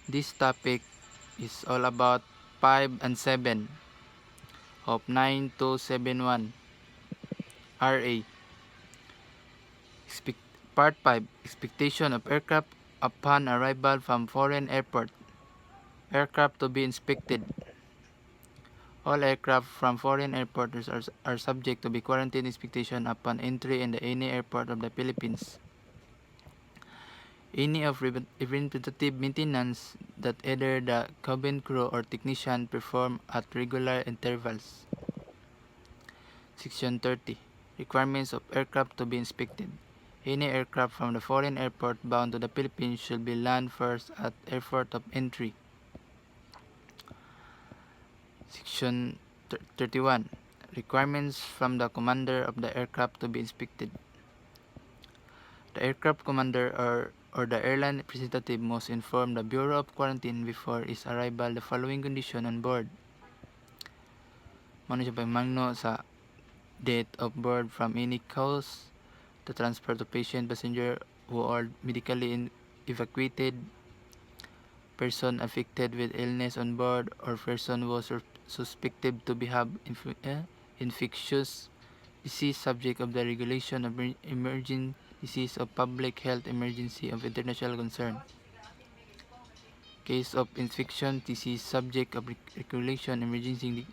This topic is all about 5 and 7 of 9271 RA. Part 5, Expectation of aircraft upon arrival from foreign airport. Aircraft to be inspected. All aircraft from foreign airports are subject to be quarantine inspection upon entry in any airport of the Philippines. Any of preventative maintenance that either the cabin crew or technician perform at regular intervals. Section 30. Requirements of aircraft to be inspected. Any aircraft from the foreign airport bound to the Philippines should be land first at airport of entry. Section 31. Requirements from the commander of the aircraft to be inspected. The aircraft commander or the airline representative must inform the Bureau of Quarantine before its arrival the following condition on board. Mano siya pagmangno sa death of bird from any cause, the transport of patient passenger who are medically evacuated, person affected with illness on board, or person who was suspected to be have infectious disease subject of the regulation of emerging disease of public health emergency of international concern. Case of infection disease subject of regulation emergency.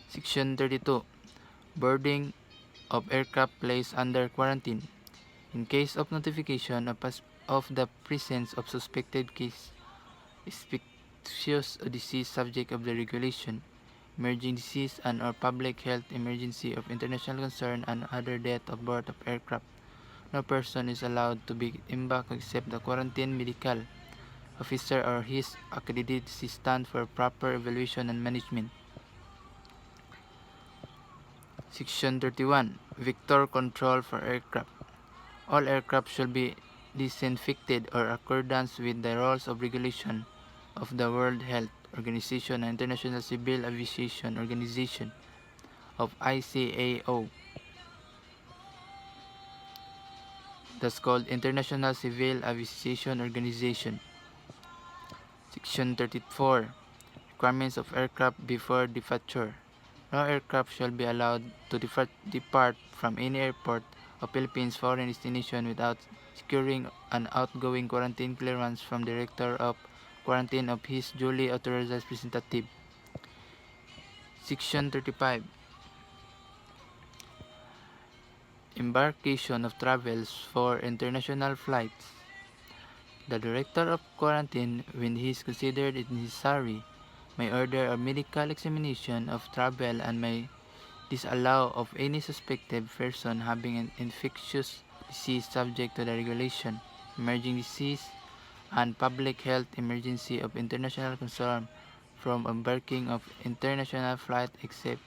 Section 32. Boarding of aircraft placed under quarantine. In case of notification of the presence of suspected case infectious disease subject of the regulation, emerging disease and or public health emergency of international concern and other death of board of aircraft, no person is allowed to be embarked except the quarantine medical officer or his accredited assistant for proper evaluation and management. Section 31. Vector control for aircraft. All aircraft should be disinfected or accordance with the rules of regulation of the World Health Organization and International Civil Aviation Organization of ICAO. That's called International Civil Aviation Organization. Section 34. Requirements of aircraft before departure. No aircraft shall be allowed to depart from any airport of Philippines foreign destination without securing an outgoing quarantine clearance from the Director of Quarantine of his duly authorized representative. Section 35. Embarkation of travels for international flights. The Director of Quarantine, when he is considered it necessary, may order a medical examination of travel and may disallow of any suspected person having an infectious disease subject to the regulation, emerging disease, and public health emergency of international concern from embarking of international flight except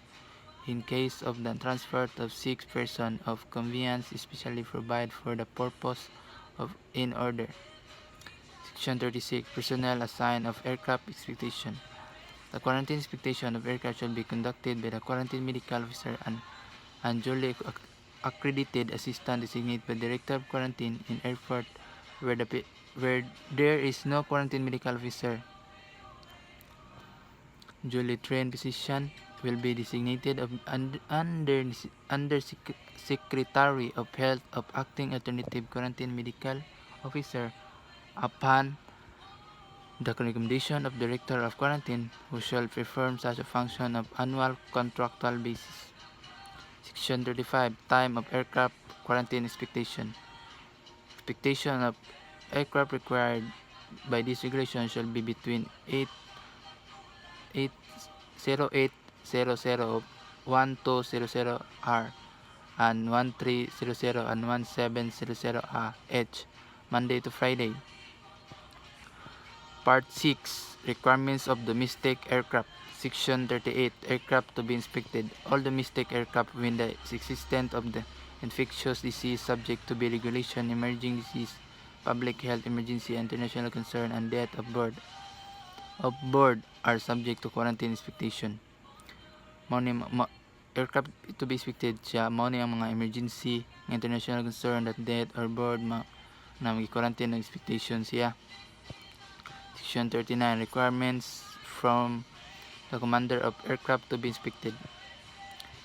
in case of the transport of sick person of convenience especially provided for the purpose of in order. Section 36. Personnel assigned of aircraft expectation. The quarantine inspection of aircraft shall be conducted by the quarantine medical officer and duly accredited assistant designated by the Director of Quarantine in airport where there is no quarantine medical officer. Duly trained physician will be designated under Secretary of Health of acting alternative quarantine medical officer upon the recommendation of Director of Quarantine, who shall perform such a function of annual contractual basis. Section 35. Time of aircraft quarantine expectation. Expectation of aircraft required by this regulation shall be between 0800 of 1200 R and 1300 and 1700 H, Monday to Friday. Part 6. Requirements of domestic aircraft. Section 38. Aircraft to be inspected. All domestic aircraft when the existence of the infectious disease subject to be regulation, emerging disease, public health emergency, international concern, and death of board are subject to quarantine inspection. Aircraft to be inspected siya mao ni ang mga emergency, international concern that death or board na mag-quarantine ng inspection siya. Section 39. Requirements from the commander of aircraft to be inspected.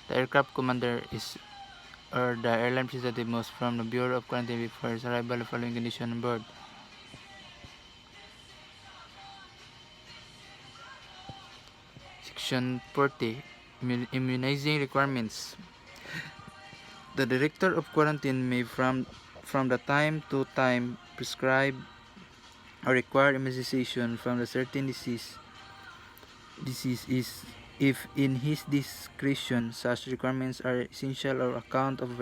The aircraft commander or the airline representative must from the Bureau of Quarantine before his arrival the following condition on board. Section 40. Immunizing requirements. The director of quarantine may from the time to time prescribe or require immunization from a certain disease is if in his discretion such requirements are essential or account of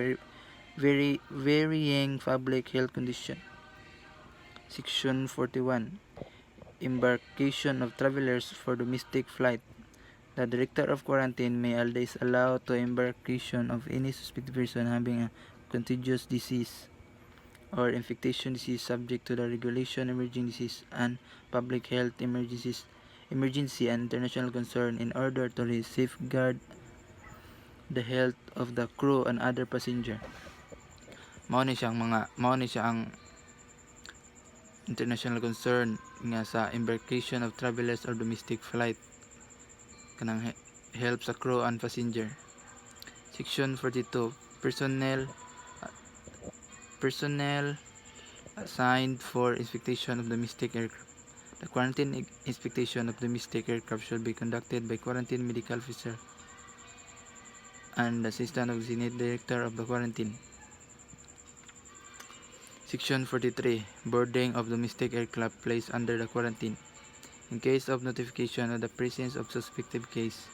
very varying public health condition. Section 41. Embarkation of travelers for domestic flight. The director of quarantine may always allow to embarkation of any suspected person having a contagious disease or infectious disease subject to the regulation emerging disease and public health emergency and international concern in order to safeguard the health of the crew and other passenger. Mao ni siya ang international concern nga sa embarkation of travelers or domestic flight kanang help sa crew and passenger. Section 42. Personnel assigned for inspection of domestic aircraft. The quarantine inspection of domestic aircraft should be conducted by quarantine medical officer and assistant of the director of the quarantine. Section 43. Boarding of domestic aircraft placed under the quarantine. In case of notification of the presence of suspected case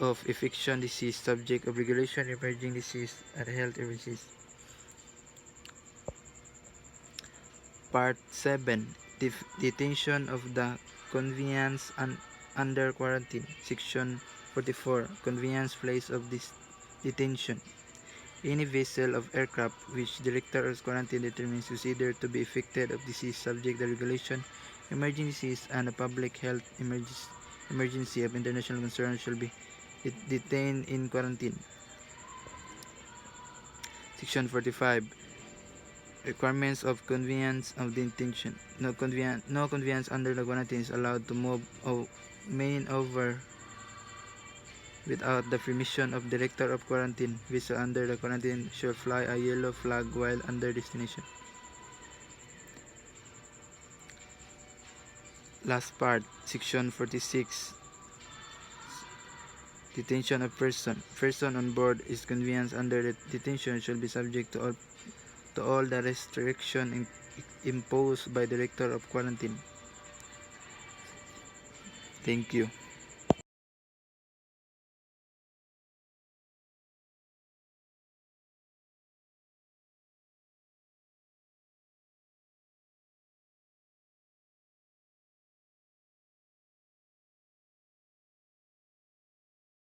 of infection disease subject of regulation emerging disease and health emergencies. Part 7. Detention of the conveyance under quarantine. Section 44. Conveyance place of this detention. Any vessel of aircraft which director of quarantine determines considered to be affected of disease subject to regulation emerging disease and a public health emergency of international concern shall be detained in quarantine. Section 45. Requirements of conveyance of detention. No conveyance under the quarantine is allowed to move or main over without the permission of director of quarantine. Vessel under the quarantine shall fly a yellow flag while under destination. Last part, section 46. Detention of person. Person on board is conveyance under the detention shall be subject to all the restriction imposed by director of quarantine. Thank you.